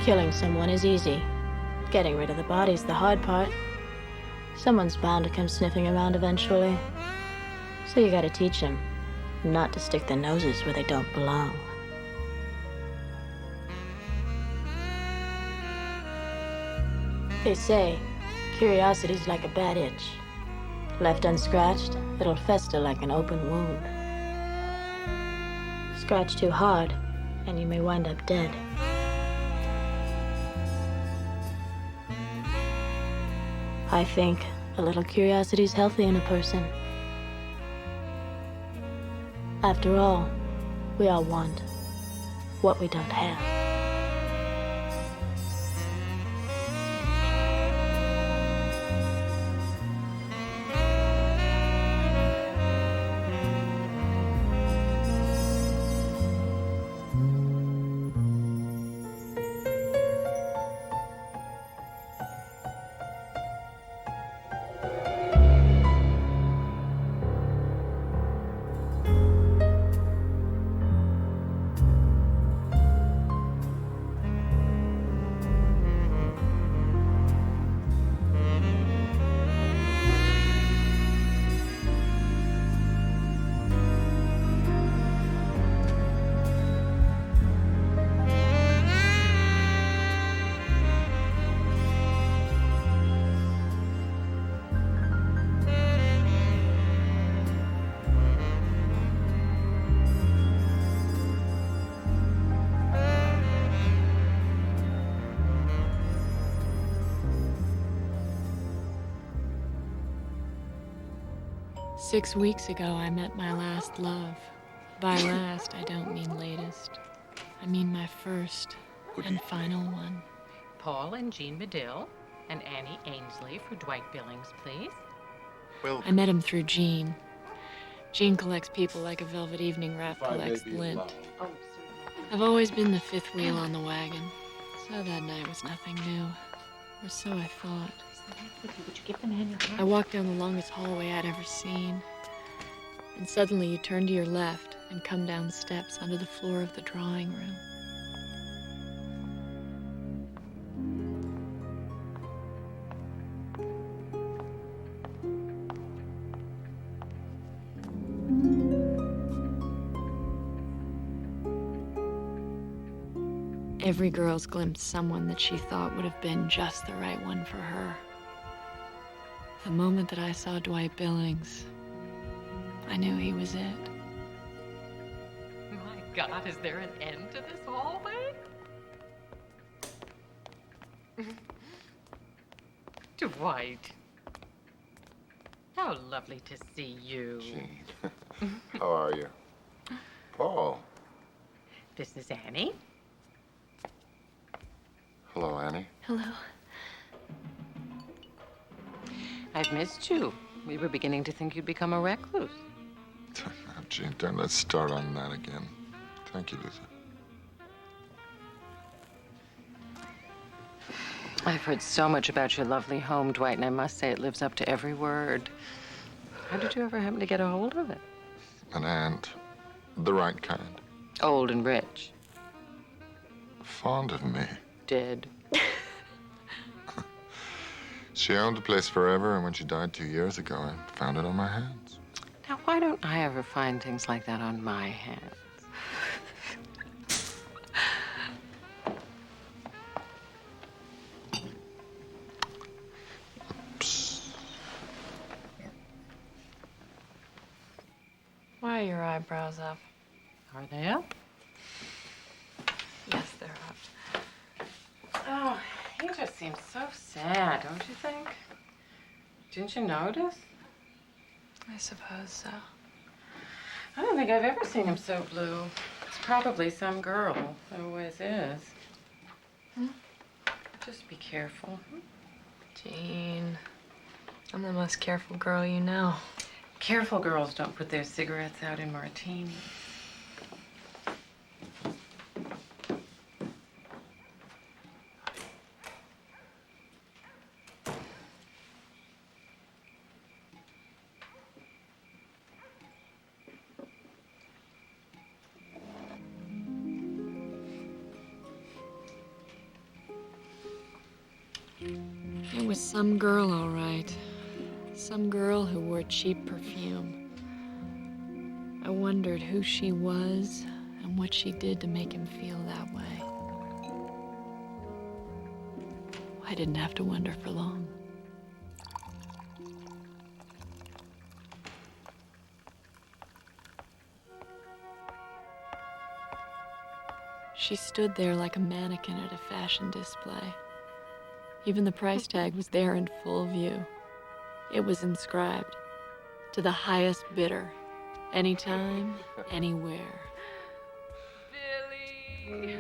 Killing someone is easy. Getting rid of the body's the hard part. Someone's bound to come sniffing around eventually. So you gotta teach them not to stick their noses where they don't belong. They say curiosity's like a bad itch. Left unscratched, it'll fester like an open wound. Scratch too hard, and you may wind up dead. I think a little curiosity's healthy in a person. After all, we all want what we don't have. 6 weeks ago, I met my last love. By last, I don't mean latest. I mean my first and final one. Paul and Jean Medill and Annie Ainsley for Dwight Billings, please. Well, I met him through Jean. Jean collects people like a velvet evening wrap collects lint. Oh, I've always been the fifth wheel on the wagon, so that night was nothing new. Or so I thought. would you give the man your hand? I walked down the longest hallway I'd ever seen. And suddenly you turn to your left and come down steps onto the floor of the drawing room. Every girl's glimpsed someone that she thought would have been just the right one for her. The moment that I saw Dwight Billings, I knew he was it. My God, is there an end to this hallway? Dwight. How lovely to see you. Jean, how are you? Paul. This is Annie. Hello, Annie. Hello. I've missed you. We were beginning to think you'd become a recluse. Now, Jean, don't let's start on that again. Thank you, Luther. I've heard so much about your lovely home, Dwight, and I must say it lives up to every word. How did you ever happen to get a hold of it? An aunt. The right kind. Old and rich. Fond of me. Dead. She owned the place forever, and when she died 2 years ago, I found it on my hands. Now, why don't I ever find things like that on my hands? Oops. Why are your eyebrows up? Are they up? Yes, they're up. Oh, he just seems so sad, don't you think? Didn't you notice? I suppose so. I don't think I've ever seen him so blue. It's probably some girl. It always is. Just be careful. Jean, I'm the most careful girl you know. Careful girls don't put their cigarettes out in martinis. It was some girl, all right. Some girl who wore cheap perfume. I wondered who she was and what she did to make him feel that way. I didn't have to wonder for long. She stood there like a mannequin at a fashion display. Even the price tag was there in full view. It was inscribed, to the highest bidder, anytime, anywhere. Billy!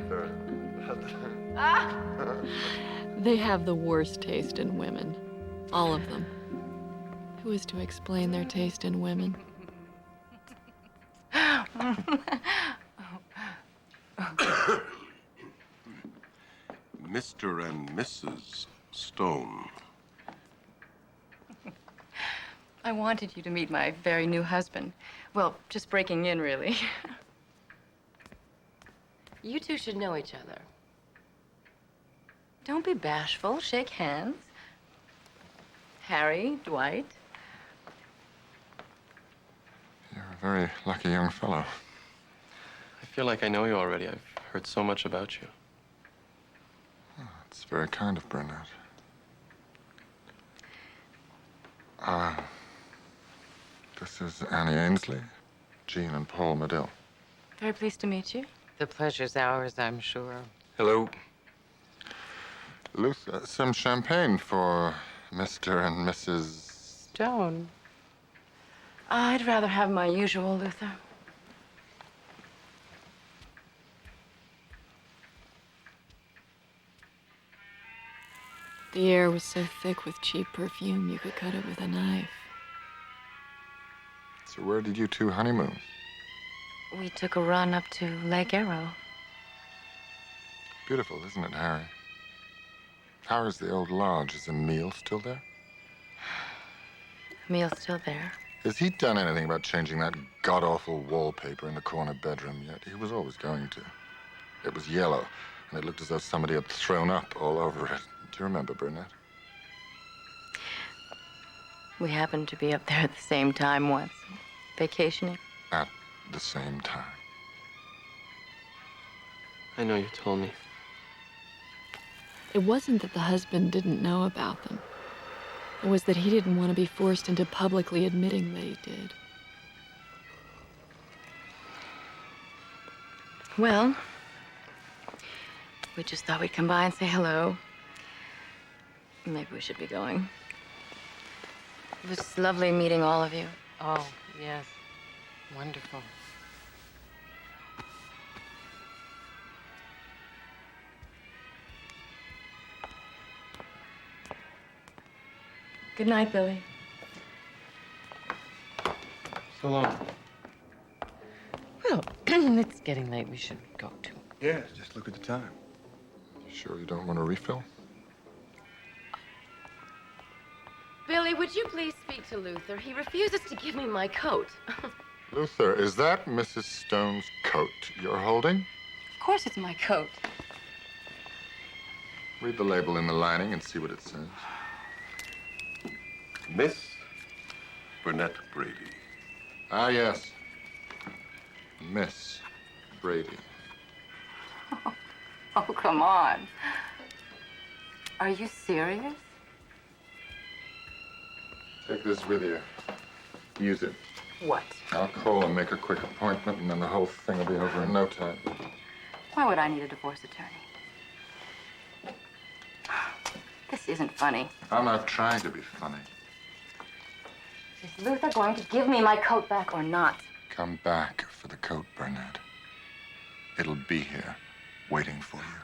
They have the worst taste in women. All of them. Who is to explain their taste in women? Mr. and Mrs. Stone. I wanted you to meet my very new husband. Well, just breaking in, really. You two should know each other. Don't be bashful. Shake hands. Harry, Dwight. You're a very lucky young fellow. I feel like I know you already. I've heard so much about you. Oh, it's very kind of Burnett. This is Annie Ainsley, Jean and Paul Medill. Very pleased to meet you. The pleasure's ours, I'm sure. Hello. Luther, some champagne for Mr. and Mrs. Stone. I'd rather have my usual, Luther. The air was so thick with cheap perfume, you could cut it with a knife. So where did you two honeymoon? We took a run up to Lake Arrow. Beautiful, isn't it, Harry? How is the old lodge? Is Emile still there? Emil's still there. Has he done anything about changing that god-awful wallpaper in the corner bedroom yet? He was always going to. It was yellow, and it looked as though somebody had thrown up all over it. Do you remember, Burnett? We happened to be up there at the same time once, vacationing. At the same time. I know you told me. It wasn't that the husband didn't know about them. It was that he didn't want to be forced into publicly admitting that he did. Well, we just thought we'd come by and say hello. Maybe we should be going. It was lovely meeting all of you. Oh, yes. Wonderful. Good night, Billy. So long. Well, it's getting late. We should go too. Yes, just look at the time. You sure you don't want a refill? Billy, would you please speak to Luther? He refuses to give me my coat. Luther, is that Mrs. Stone's coat you're holding? Of course it's my coat. Read the label in the lining and see what it says. Miss Burnett Brady. Ah, yes. Miss Brady. Oh, come on. Are you serious? Take this with you. Use it. What? I'll call and make a quick appointment, and then the whole thing will be over in no time. Why would I need a divorce attorney? This isn't funny. I'm not trying to be funny. Is Luther going to give me my coat back or not? Come back for the coat, Burnett. It'll be here, waiting for you.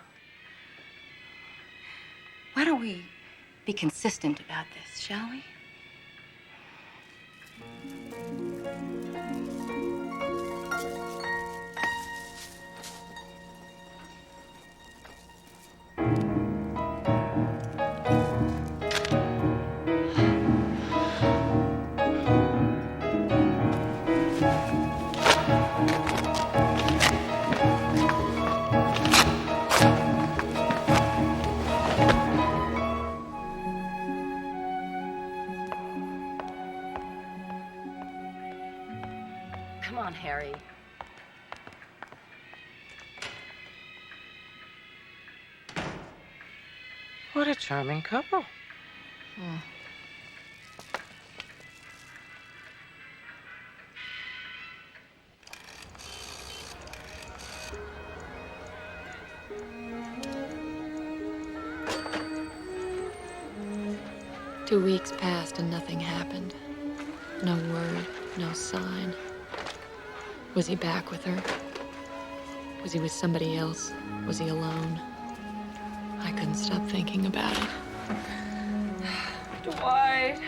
Why don't we be consistent about this, shall we? on, Harry. What a charming couple. 2 weeks passed and nothing happened. No word, no sign. Was he back with her? Was he with somebody else? Was he alone? I couldn't stop thinking about it. Dwight.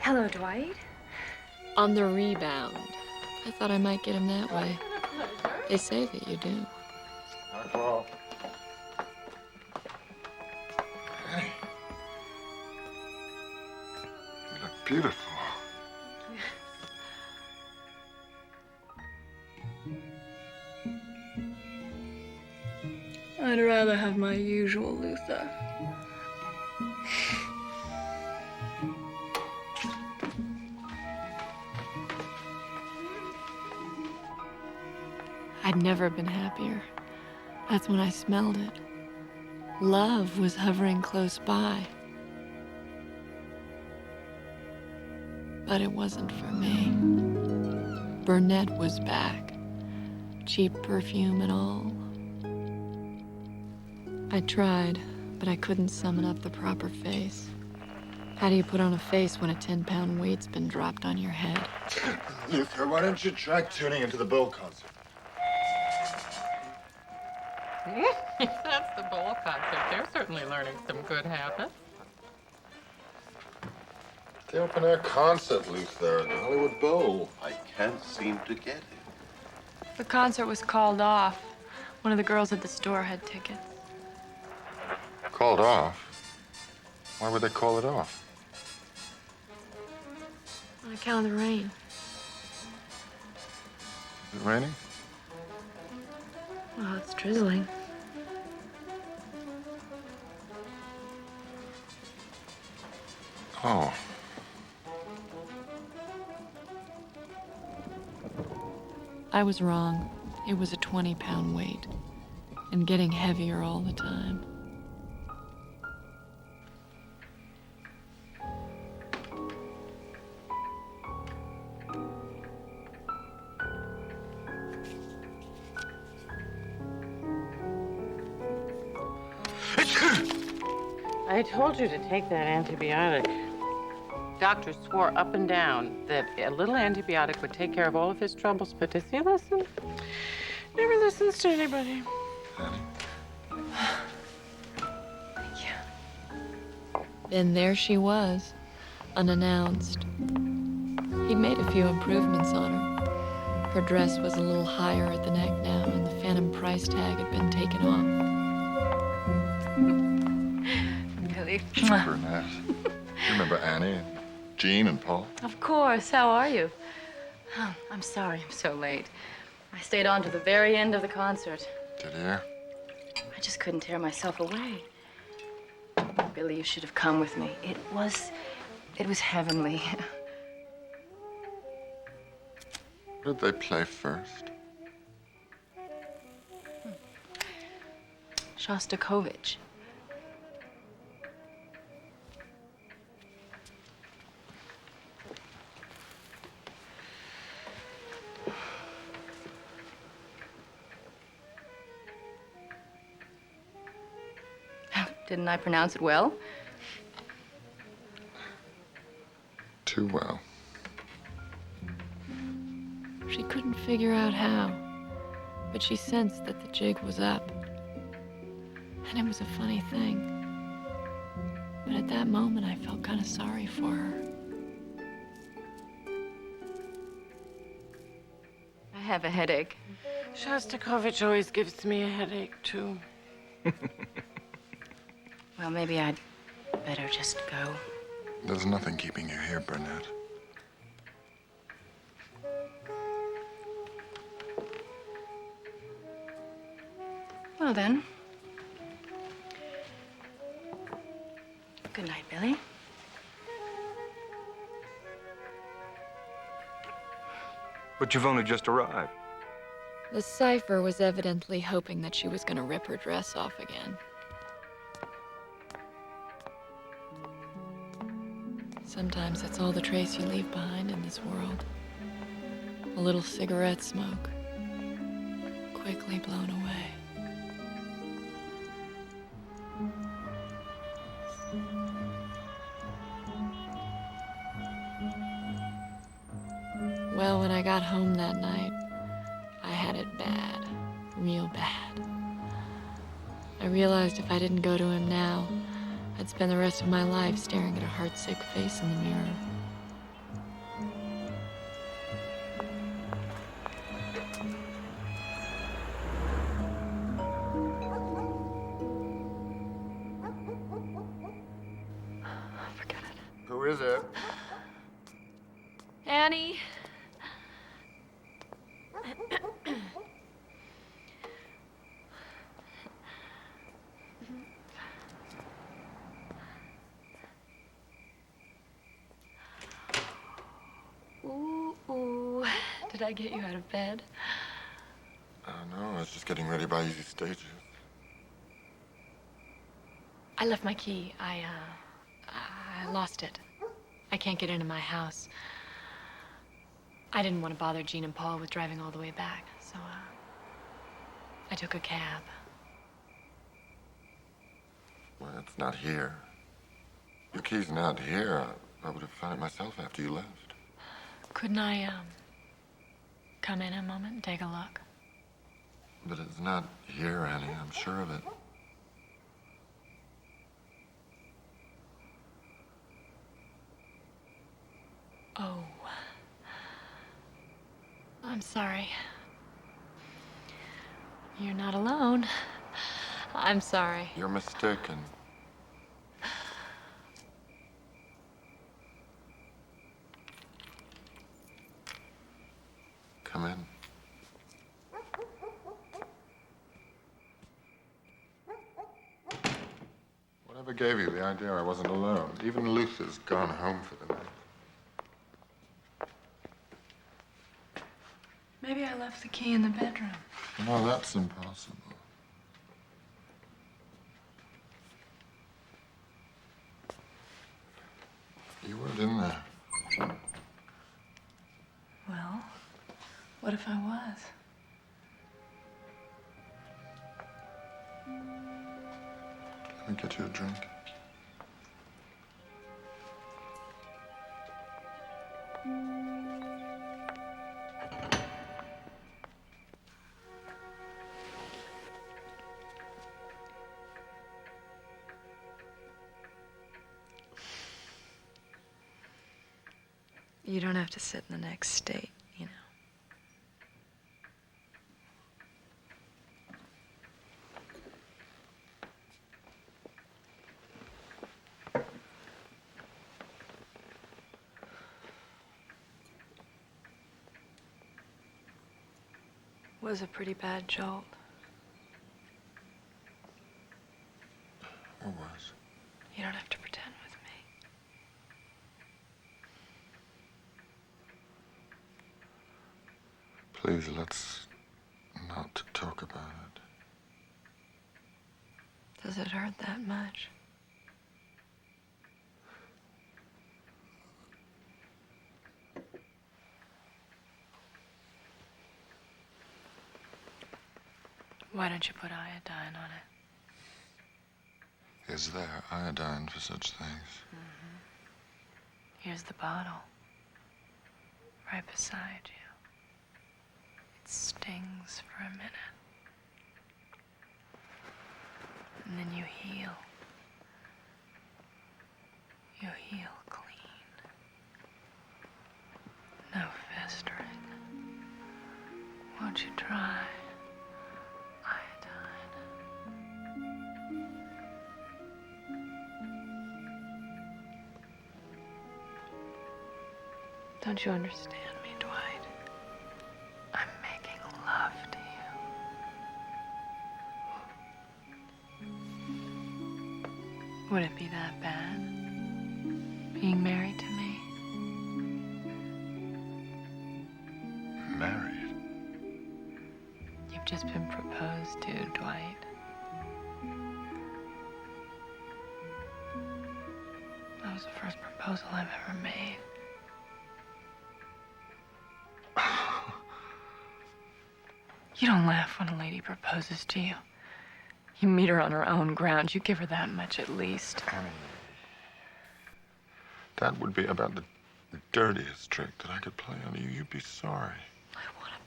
Hello, Dwight. On the rebound. I thought I might get him that way. They say that you do. Archival. Hey. You look beautiful. I'd rather have my usual Luther. I'd never been happier. That's when I smelled it. Love was hovering close by. But it wasn't for me. Burnett was back. Cheap perfume and all. I tried, but I couldn't summon up the proper face. How do you put on a face when a 10-pound weight's been dropped on your head? Luther, why don't you try tuning into the Bull concert? That's the Bowl concert. They're certainly learning some good habits. The open air concert, Luther, at the Hollywood Bowl. I can't seem to get it. The concert was called off. One of the girls at the store had tickets. Called off? Why would they call it off? On account of the rain. Is it raining? Well, it's drizzling. Oh. I was wrong. It was a 20-pound weight. And getting heavier all the time. I told you to take that antibiotic. Doctor swore up and down that a little antibiotic would take care of all of his troubles, but does he listen? Never listens to anybody. Then there she was, unannounced. He'd made a few improvements on her. Her dress was a little higher at the neck now, and the phantom price tag had been taken off. Really? Burnett. You remember Annie and Jean and Paul? Of course. How are you? Oh, I'm sorry I'm so late. I stayed on to the very end of the concert. Did you? I just couldn't tear myself away. Billy, you should have come with me. It was heavenly. What did they play first? Shostakovich. Didn't I pronounce it well? Too well. She couldn't figure out how, but she sensed that the jig was up. And it was a funny thing. But at that moment, I felt kind of sorry for her. I have a headache. Shostakovich always gives me a headache, too. Well, maybe I'd better just go. There's nothing keeping you here, Burnett. Well, then. Good night, Billy. But you've only just arrived. The cipher was evidently hoping that she was going to rip her dress off again. Sometimes that's all the trace you leave behind in this world. A little cigarette smoke, quickly blown away. Well, when I got home that night, I had it bad, real bad. I realized if I didn't go to him now, I'd spend the rest of my life staring at a heartsick face in the mirror. Forget it. Who is it? Annie! Ooh. Did I get you out of bed? No, I was just getting ready by easy stages. I left my key. I lost it. I can't get into my house. I didn't want to bother Jean and Paul with driving all the way back, so, I took a cab. Well, it's not here. Your key's not here. I would have found it myself after you left. Couldn't I, come in a moment and take a look? But it's not here, Annie. I'm sure of it. Oh. I'm sorry. You're not alone. I'm sorry. You're mistaken. Come in. Whatever gave you the idea I wasn't alone? Even Luther's gone home for the night. Maybe I left the key in the bedroom. No, that's impossible. You weren't in there. Well, what if I was? Let me get you a drink. You don't have to sit in the next state, you know. Was a pretty bad jolt. What was? You don't have to pretend with me. Please, let's not talk about it. Does it hurt that much? Why don't you put iodine on it? Is there iodine for such things? Mm-hmm. Here's the bottle. Right beside you. It stings for a minute. And then you heal. You heal clean. No festering. Won't you try? Iodine. Don't you understand me, Dwight? I'm making love to you. Would it be that bad? Being married to me? Married? You've just been proposed to, Dwight. That was the first proposal I've ever made. You don't laugh when a lady proposes to you. You meet her on her own ground. You give her that much at least. Annie, that would be about the dirtiest trick that I could play on you. You'd be sorry. I want to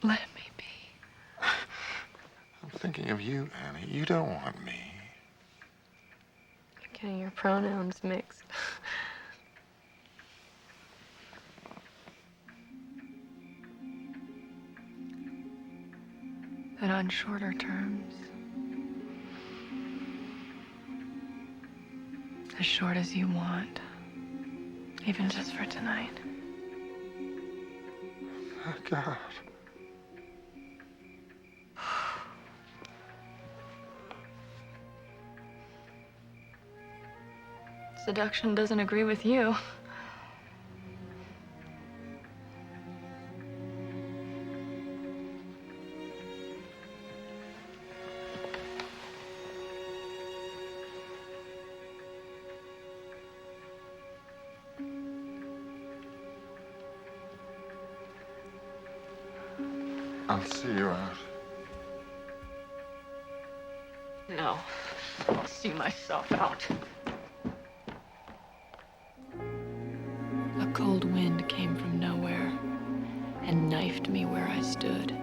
be. Let me be. I'm thinking of you, Annie. You don't want me. You're getting your pronouns mixed. But on shorter terms, as short as you want, even just for tonight. Oh, God. Seduction doesn't agree with you. I'll see you out. No, I'll see myself out. A cold wind came from nowhere and knifed me where I stood.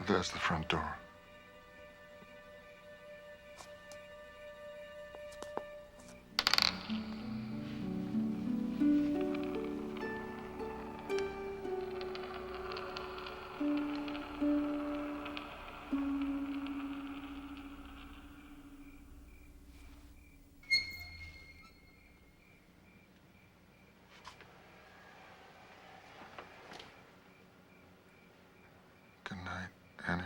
There's the front door. Good night, Annie.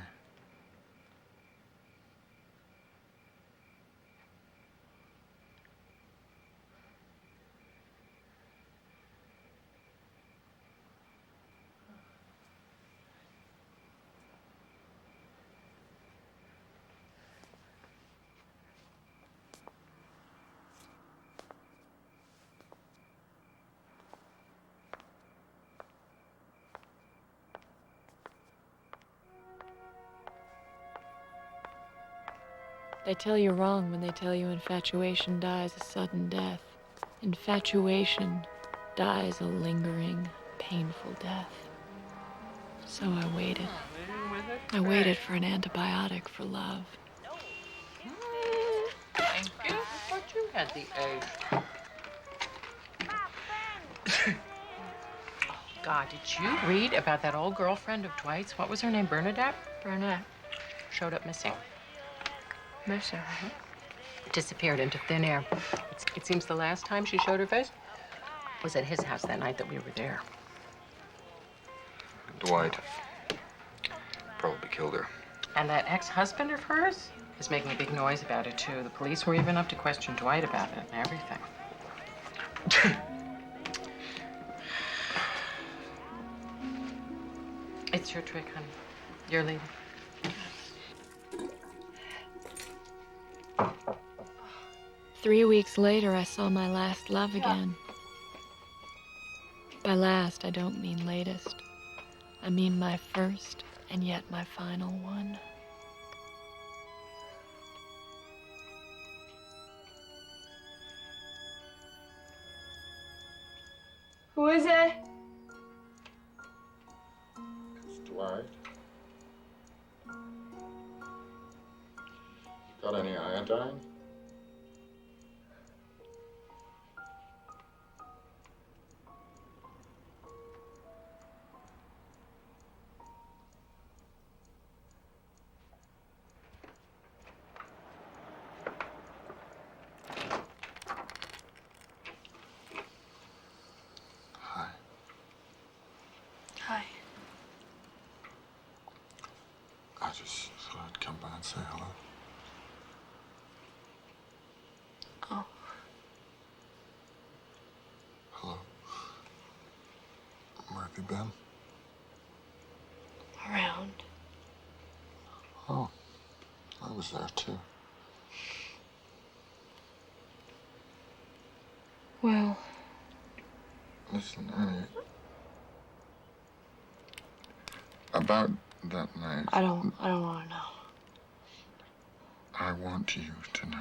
They tell you wrong when they tell you infatuation dies a sudden death. Infatuation dies a lingering, painful death. So I waited. I waited for an antibiotic for love. Thank you. I thought you had the age. Oh, God, did you read about that old girlfriend of Dwight's? What was her name? Bernadette? Burnett. Showed up missing. Mercer. Disappeared into thin air. It seems the last time she showed her face was at his house that night that we were there. Dwight probably killed her. And that ex-husband of hers is making a big noise about it, too. The police were even up to question Dwight about it and everything. It's your trick, honey. You're leading. 3 weeks later, I saw my last love again. By last, I don't mean latest. I mean my first and yet my final one. Who is it? It's Dwight. Got any iodine? Hi. I just thought I'd come by and say hello. Oh. Hello. Where have you been? Around. Oh, I was there too. Well, Listen, Annie. About that night. I don't want to know. I want you to know.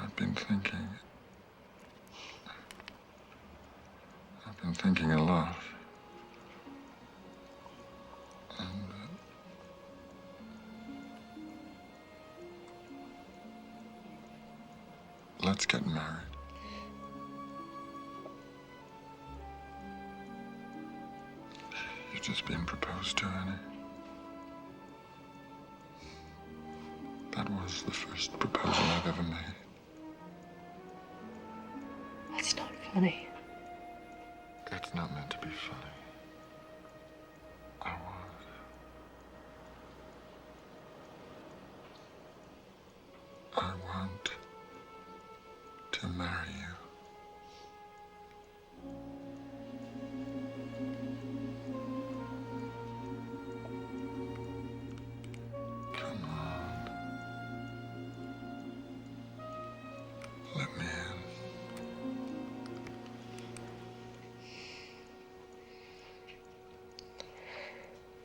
I've been thinking a lot. And let's get married. You've just been proposed to, Annie. That was the first proposal I've ever made. That's not funny. It's not meant to be funny. I want to marry you. Come on. Let me in.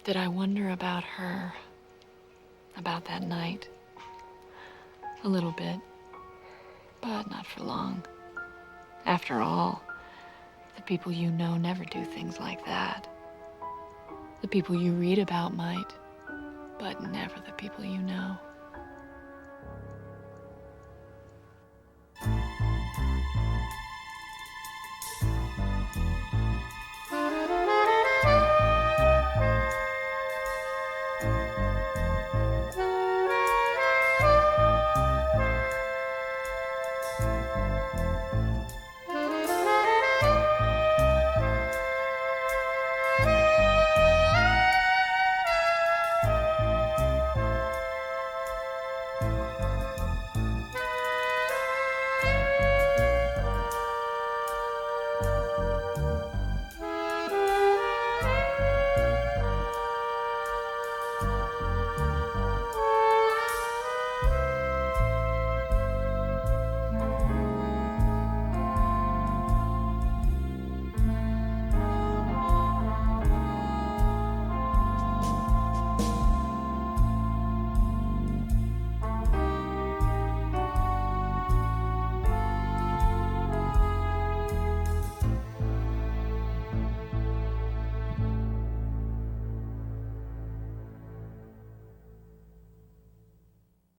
Did I wonder about her? About that night? A little bit, but not for long. After all, the people you know never do things like that. The people you read about might, but never the people you know.